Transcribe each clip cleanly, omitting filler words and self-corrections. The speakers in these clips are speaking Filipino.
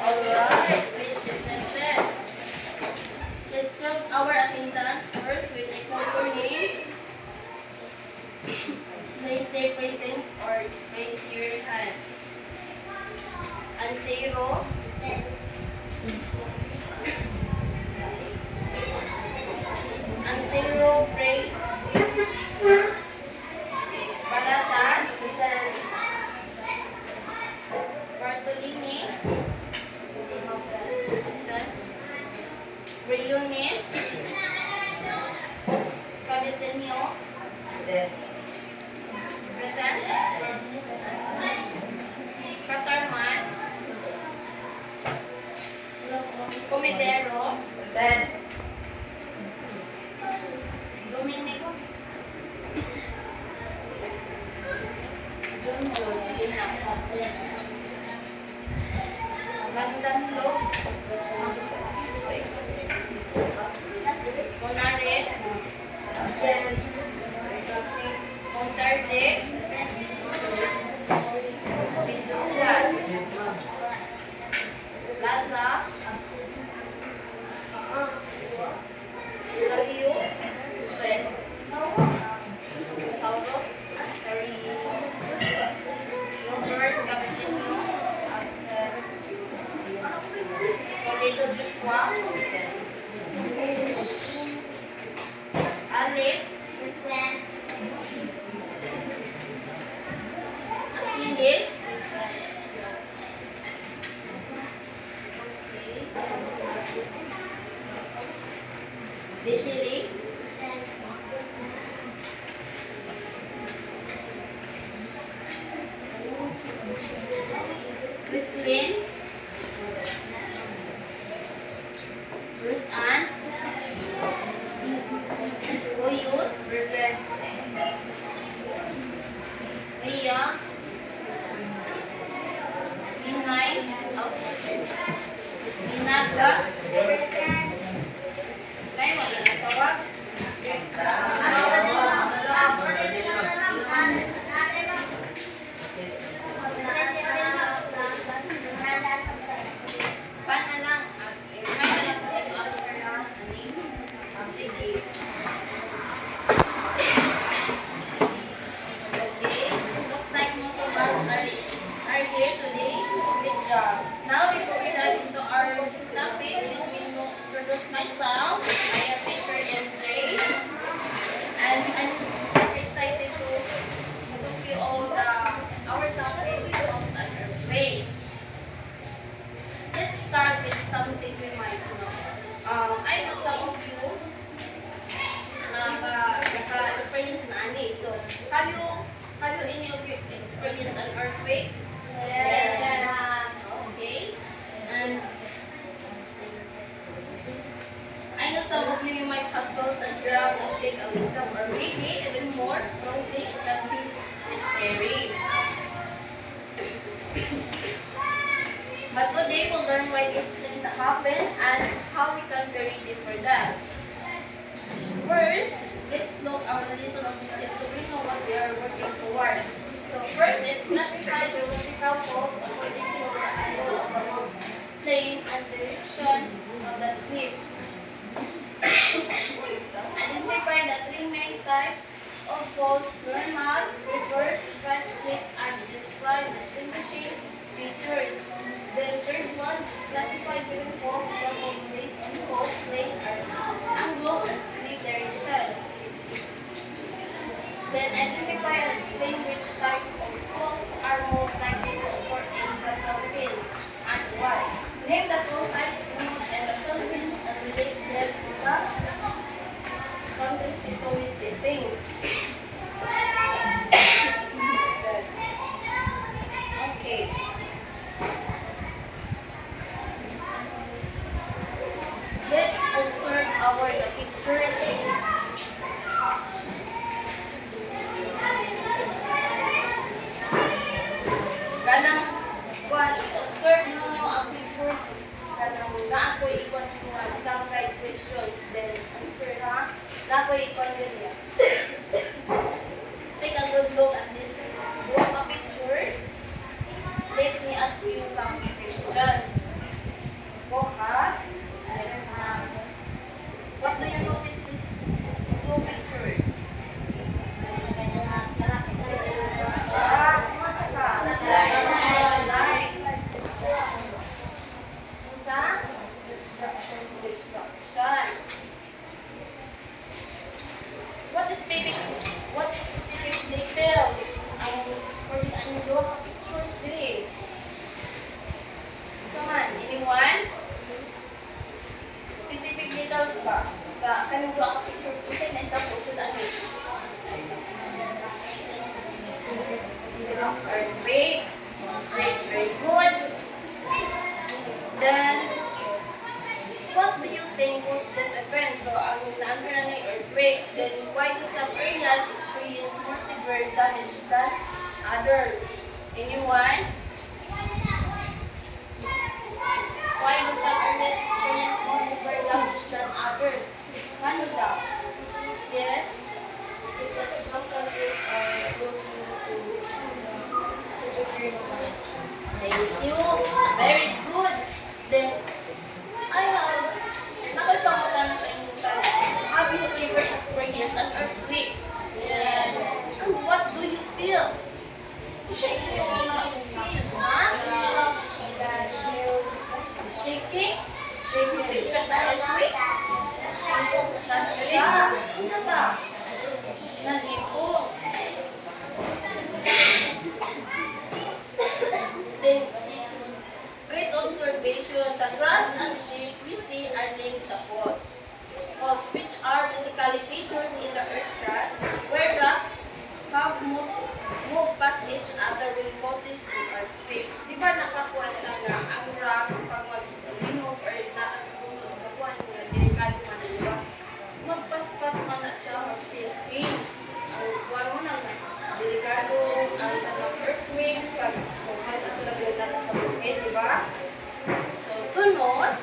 Alright, please be seated. Let's count our attendance first with a call your name. Say present or raise your hand. And say roll. And say roll, pray. Baratas. Bartolini. Briones. Cabecenio. Present. Catarman. Comedero. Dominico. Bandanlo. Monares. Montarde. Pinturas. Plaza. Sario. Sauros. Robert Caballero. Toledo Joshua. Alip. Achilles. Desiree. Christine. Bruce Ann. Oyus. Ria. Inay. Inaga. Nay, wala na tawag. Paano lang? Paano lang po ito after na? Sige. Okay. Looks like most of us are here today. Good job. Now, before we dive into our topic, let me introduce myself. I am teacher MJ. And I'm super excited to talk you all our topic on our faith. Let's start with something we might know. I know some of you naka-experience na ani. So, have you any of you experienced an earthquake? Yes. Okay. And I know some of you might have felt the ground shake a little, or maybe even more strongly, it can be scary. But today we'll learn why these things happen and how we can be ready for that. First, let's look at the reason of this so we know what we are working towards. So first is classify the vertical faults according to the angle of the mouse plane and direction of the slip. Identify the three main types of faults: normal, reverse, front slip, and describe distinguishing features. The third one, classify given fault levels based on fault plane or angle and slip direction. Then identify and explain which type of faults are most likely to occur in the Philippines and why. Name the fault types used in the Philippines and relate them to the countries people visiting. Okay. Let's observe the pictures. Kanang kuan i-observe ninyo ang pictures. Kanang na ako ikon some guide questions, then answer na. Na ako ikon niya. Take a good look at this group of pictures. Let me ask you some questions. earthquake. Great, very good. Then, what do you think was this event? So, ang answer na ni earthquake. Then, why do some areas experience more severe damage than others? Anyone? Why do some areas experience more severe damage than others? Ano daw? Yes? Because some countries are closer to severe naman. Thank you. Very good. Then, I have nakapagpamutan sa inyong tanong. Have you ever experienced an earthquake? Yes. And what do you feel? Shaking yung mga Ha? that you Shaking? shaking Ka sa earthquake? Nasya? Isa ba? Nalipong. Then, great observation. The grass and shapes we see are linked to faults. Faults which are basically features in the earth crust where rocks have moved past each other will causes an earthquake. Di ba nakakuha nila nga ang rocks pag mag-linog or nakasubunod, nakakuha nila delikado man ang rock. Magpaspas man na siya, mag-shaking. Ang kuha mo na delikado ang earthquake pag mas ang labilidad sa bukid, di ba? So, sunod,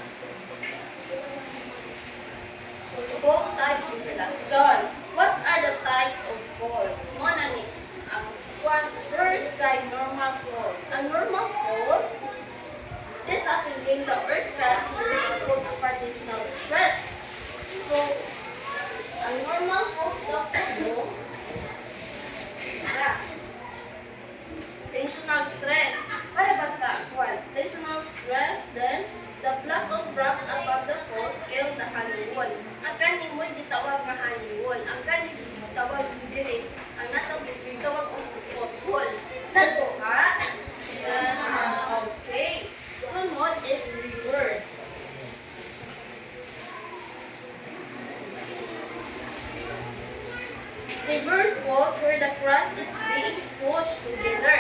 fault type introduction. What are the types of faults? Muna ni, ang first type, normal fault. Ang normal fault, this affecting the earth crust is related to partitional stress. So, ang normal fault dapat mo, tensional stress. Para ba sa tensional stress, then the block of rock above the fault called the hanging wall. Ang kaning wall gitawag nga hanging wall. Ang kaning gitawag dili. Ang nasa bisig tawag og fault wall. Dako ha? Okay. Sunod is reverse. Reverse fault where the crust is being pushed together.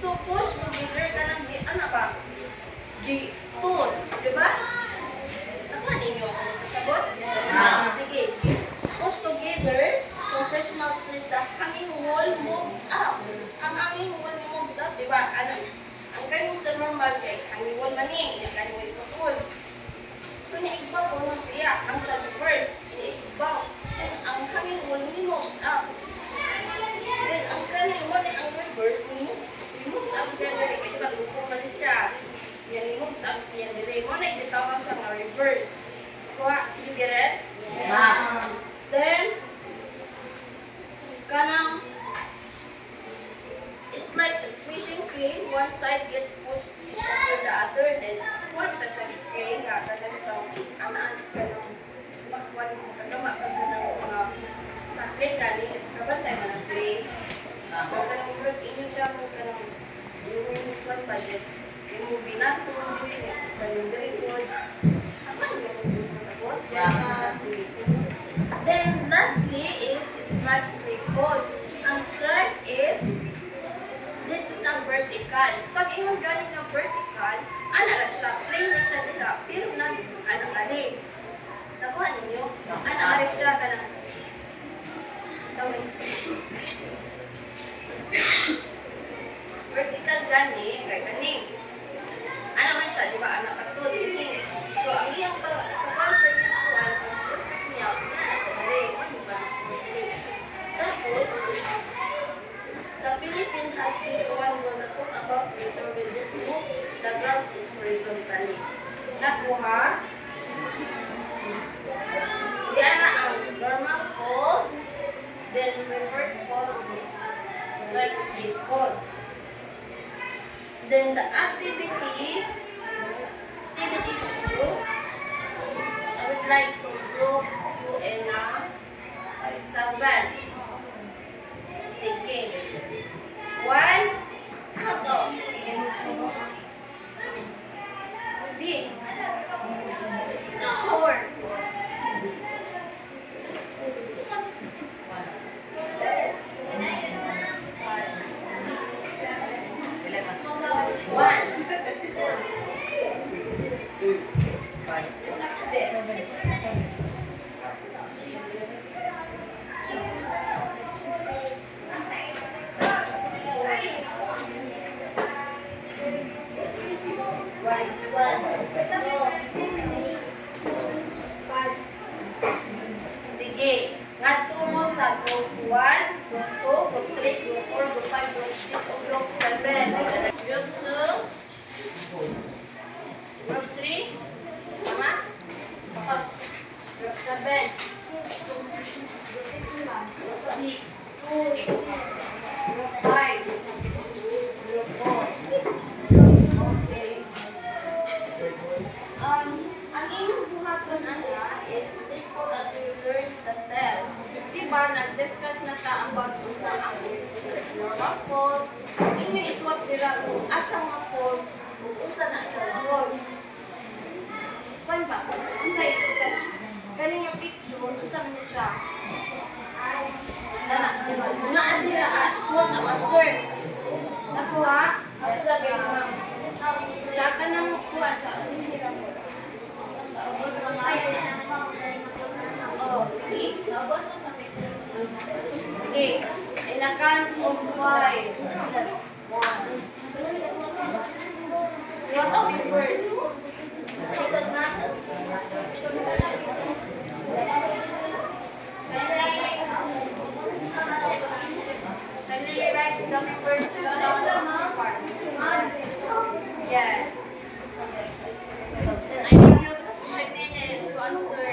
So push together ka ng ano ba? Tool, di ba? Nakuha ninyo ako sagot? Sige. Push together, compressional stress, the hanging wall moves up. Ang hanging wall moves up, di ba? Ano? Ang kanyang sa normal kay hanging wall maning, yung kanyang wall patul. So naigbaw ko na siya, ang sa reverse, naigbaw. So ang hanging wall moves up. Then ang kanyang wall ang reverse, moves up siya dali, kaya pag-upo man siya. Yan, moves up siya dali. Mo na itawag siya na reverse. Kuha, you get it? Yes. Then, kanang, it's like a squishing cream. One side gets pushed over the other. Then, what the cream nga, kanang itong anaan, kanang, makuha mo, kagama ka kanang mga sakit, kani, kabantay mo ng cream. Kanang first inyo siya mo, kanang, yung kwan budget, yung binato, kanang very good. Apa yung sabot? Then, lastly is strike slip hold. Ang strike is, this is ang vertical. Pag ingon galing ng vertical, ana na siya, plain na siya nila, pero ano gali. Nakuha ninyo? Ana gali siya ka na. Tawin. Vertical gani, kay gani. Ano man siya, di ba? Anak katulad ini. So, ang iyang kapal sa iyang awan, ang vertical niya, na sa rin. Ano ba? Tapos, the Philippines has been the one who talk about later when this move, the ground is horizontally. Nakuha? Yan na ang normal fold, then reverse fold is strike slip fold. Then the activity 2, I would like to group you in a 7. Sige. 1, go. B. 4. Sige. Ngadto mo sa group 1, group 2, group 3, group 4, group 5, group 6, o group 7. Group 2, group 3, tama? Group 7, group 6, group 5, group 4. Okay. Ang inyong buhaton ana is this po that you learn the test. Diba, nag-discuss na ta ang bagong sa normal form. Inyo is what dira asa nga form, usa na siya form. Kwan ba? Unsa ito ka? Kani nga picture, unsa man siya? Na adira what ang answer. Nakuha? Asa lagi mo? Sa kanang kuha sa adira mo. Oh, see? Okay. In a count of 5. 1. What are we first? Can you write the first part? Yes. I give you 5 minutes to answer.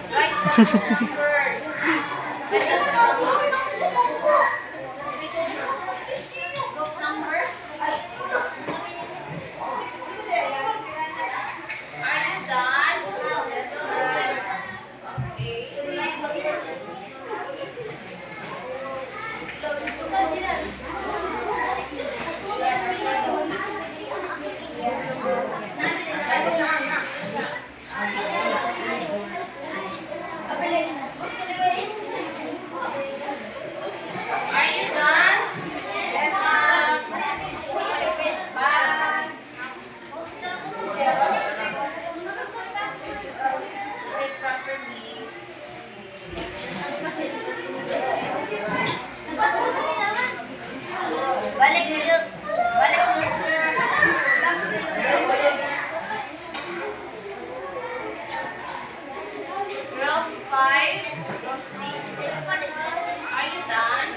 Write the numbers. Write the group numbers. Are you done? Yes, sir. Are you done? Yes, ma'am. Switch back. Sit properly. Balik dulu. Balik dulu. Group 5, group 6. Are you done?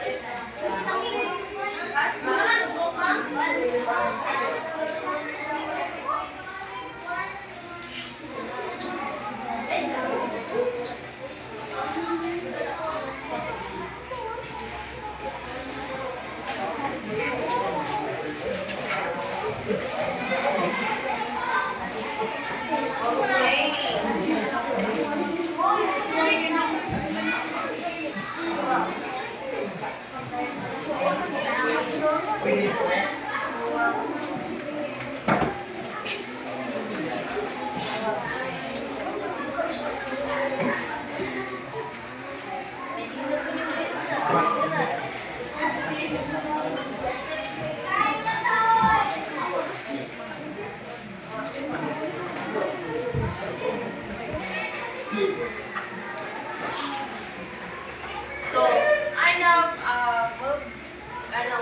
So, I love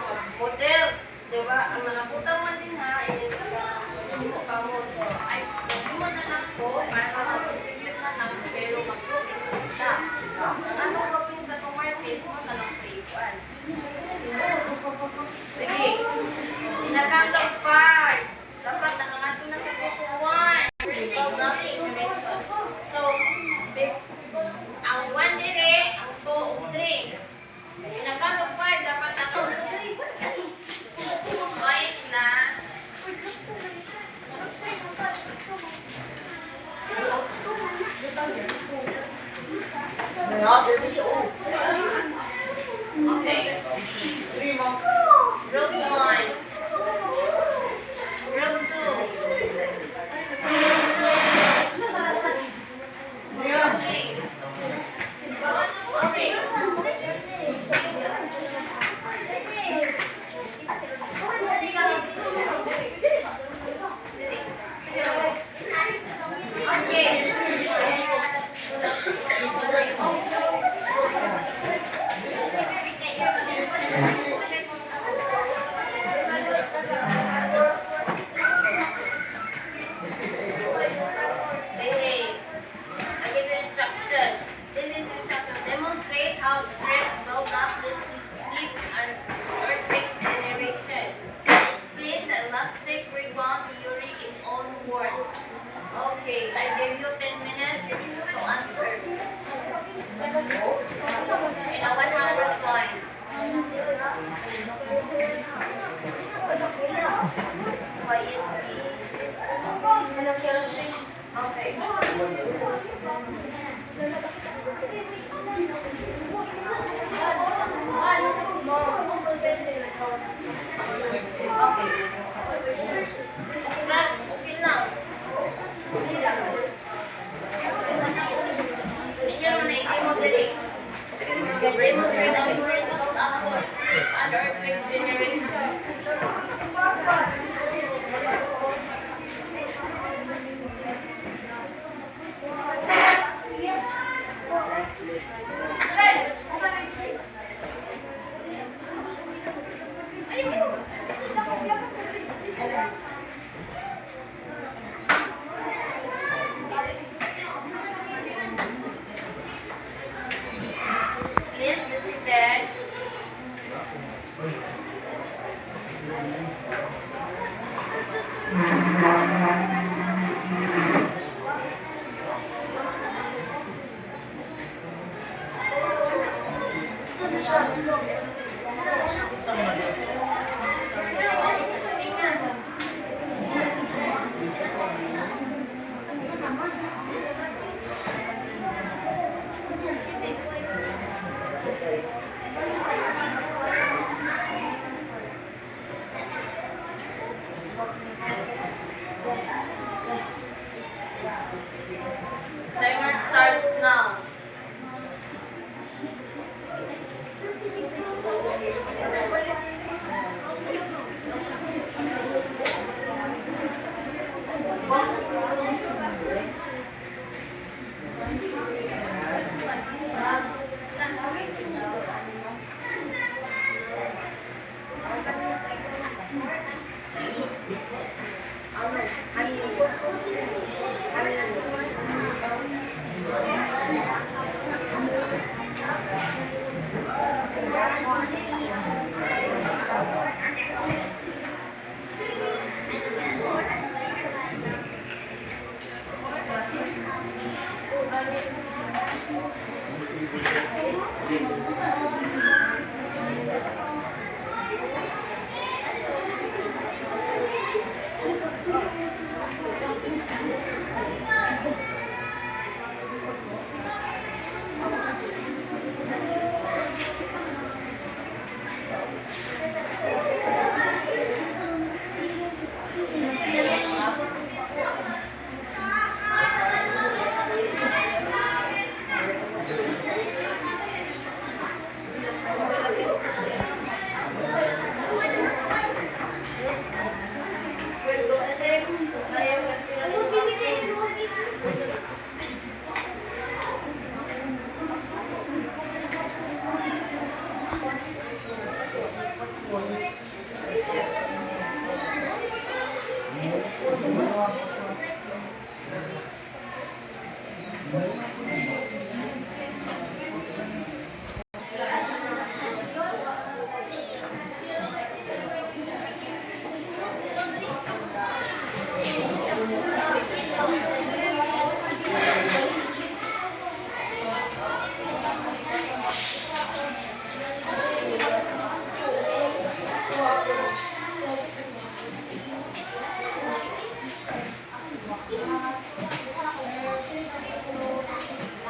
mag-hotel. Diba? Ang mga putang man din ha is pa mo. So, ay, mo na lang ko para mag-execute na lang pero mag-cooking sa kita. Ang anong cooking sa itong market mo na lang pa. Sige. Inakang ka 5. Dapat nakangato na sa group 1. Resolve na integration. So, ang 1 dire, ang 2 ug 3. Inakang 5 dapat ako. Quiet class. Okay. Group 1. Group 2. Group 3. Okay. In a 100 point. Why is okay. Okay lang. Medyo na i-moderate. Demonstrate ang principal actors and earthquake generation. Please be seated. Timer starts now.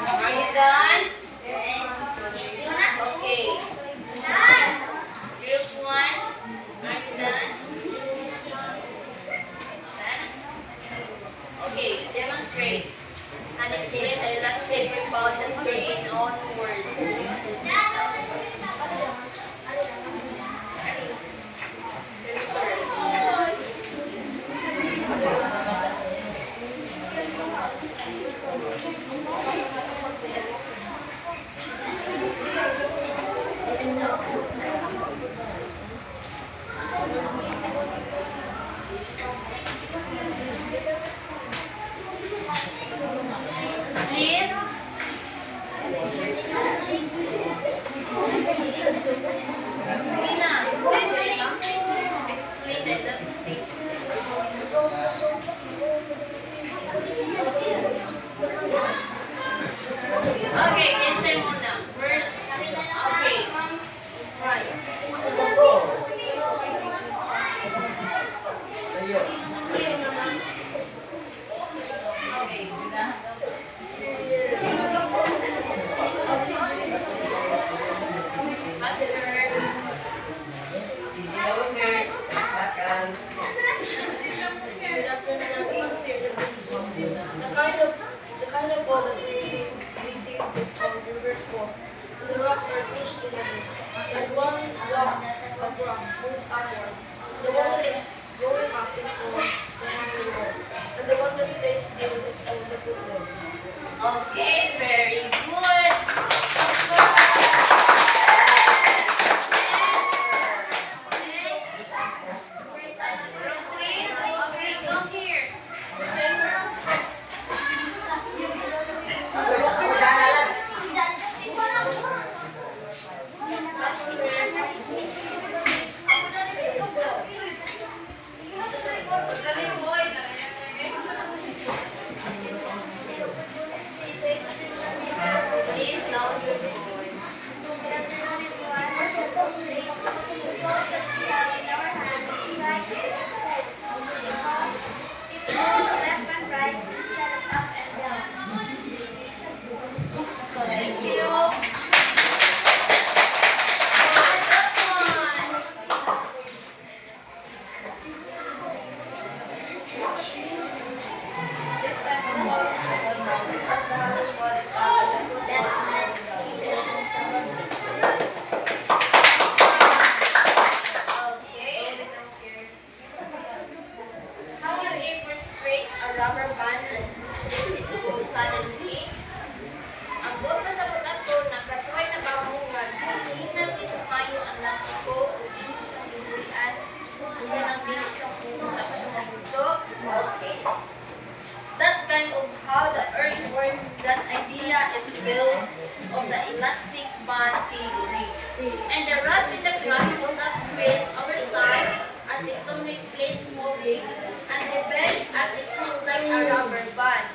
Are you done? Okay. Group 1, are you done? Done? Okay, demonstrate. And explain the illustrative about the three in own words. Please. Sige na. Explain the illustrative. Okay, can muna. First, okay. Right. Sa'yo. Okay. Consider. Sige na winner. Bakal. Good afternoon, everyone. The kind of ball that we receive is called reverse ball. The rocks are pushed together, and one block of rock moves upward. The one that is going up is called the hanging ball, and the one that stays still is called the football. Okay, very good. Row 3. Okay, come here. Galing mo, Please, now you're going. So, thank you. Okay. How do you ever straight a rubber band and let it go suddenly? Ang buot pa sa pagkato, nagkasuway na kabungan, hinag ito kayo ang lasiko o dito sa hinulian, hanggang ang bilis sa puso sa pasyamabuto. Okay. That's kind of how the earth works. That idea is built of the elastic band theory. And the rods in the ground will not stress over time as tectonic plates moving and they bend as it feels like a rubber band.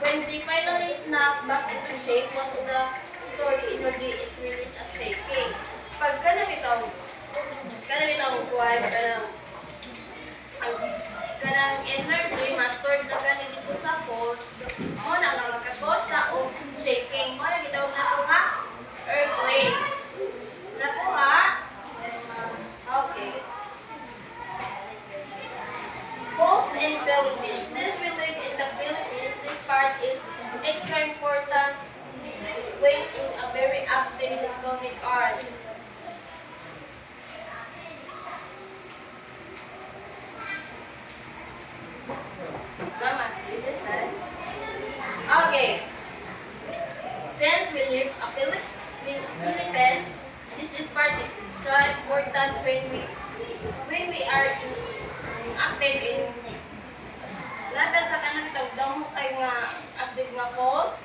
When they finally snap back into shape, what of the stored energy is released as shaking. Pag kanang kuwan, kanang energy ma-stored na gani dito sa poles, mo na nga magkagos siya o shaking. Mo na gitawag na ito nga earthquake. Nakuha? Okay. Poles in Philippines. Since we live in the Philippines, this part is extra important when in a very active tectonic arc. Okay. Since we live in Philippines, this is part extra important when we are active in lata sa kanang tawdang kay nga active nga faults.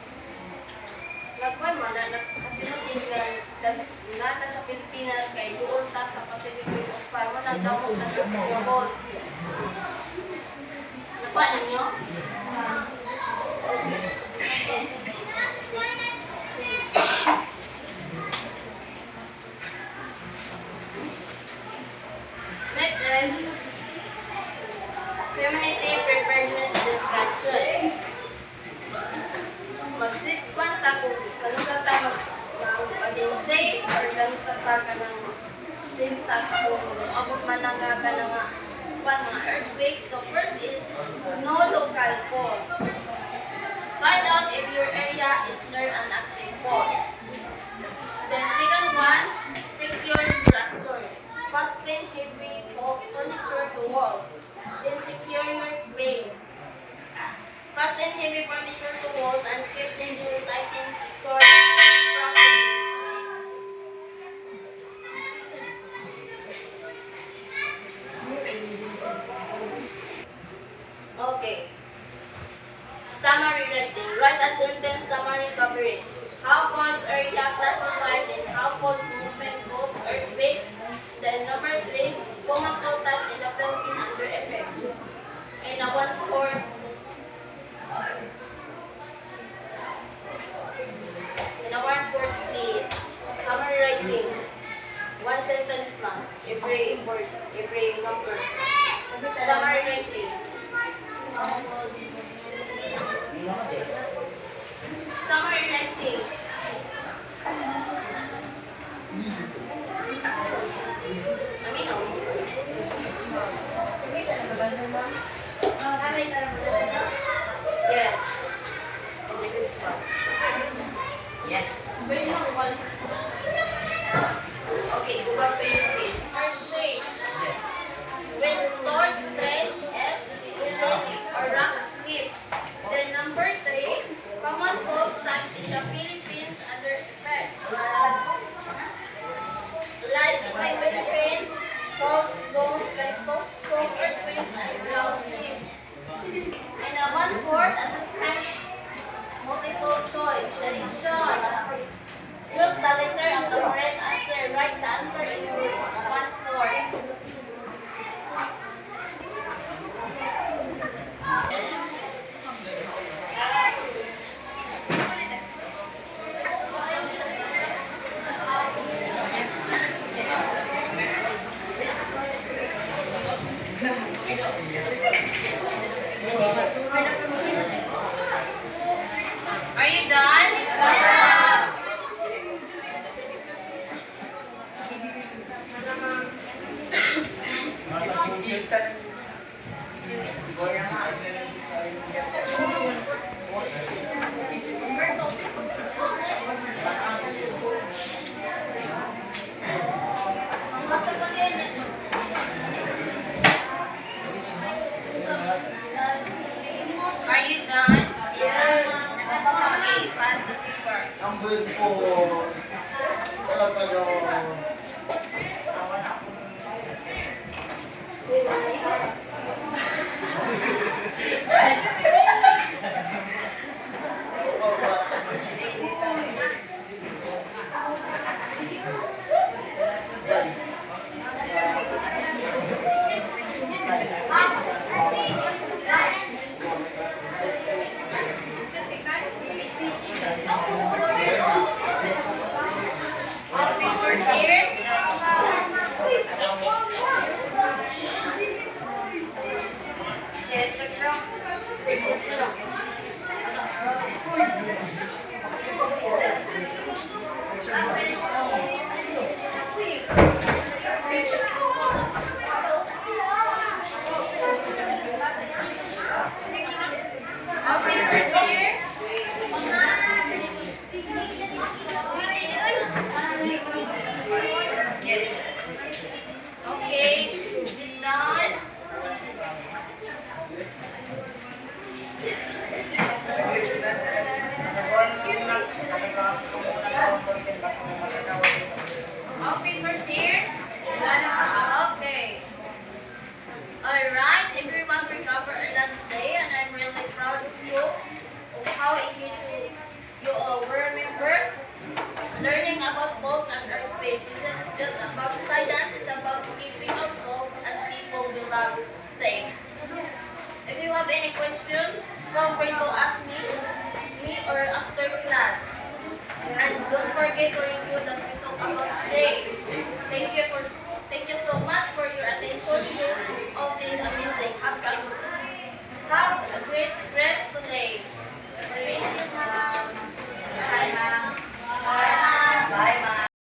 Nagkuhan man na nakasimutin na lata sa Pilipinas kay doon ta sa Pacific Rim of Fire mo na damot na nga faults. Nakuha ninyo? Next is community preparedness discussion. Mag-discuss ta kung kano sa ta maging safe or kano sa ta ka ng safe sa kung abot man na nga ka ng mga earthquake. So first is no local faults. Find out if your area is near an active fault. Then second one, secure structure. Fasten heavy furniture to walls. Then secure your space. Fasten heavy furniture to walls and keep dangerous items stored properly. Okay. Summary writing. Write a sentence summary covering how faults area classified and how faults movement cause earthquakes. Then number 3, common fault types in the Philippines under effect. And a 1/4 every word, every number. Summary writing. Summary writing. Aminaw. Yes. Individual. Yes. Okay, go back to your page. First page. Yes. When stored stress is released or rock slip. Then number 3, common folk times in the Philippines under effect. Like in the Philippines, fault zone can cause strong earthquakes and ground shifts. And a 1/4 assessment multiple choice. Direction. Choose the letter of the correct answer. Write the answer in group. 1/4. Are you done? Are you done? Yes. Okay, pass the paper. Number 4. Wala pa daw. All papers here. All papers here. Okay, done. All papers here. Okay. Alright, everyone recovered a last day and I'm really proud of you of how engaged you all were. Remember, learning about fault and earthquake isn't just about science, it's about keeping ourselves and people we love safe. If you have any questions, feel free to ask me or after class. And don't forget to review that we talked about today. Thank you so much for your attention. You all did amazing. Have a great rest today.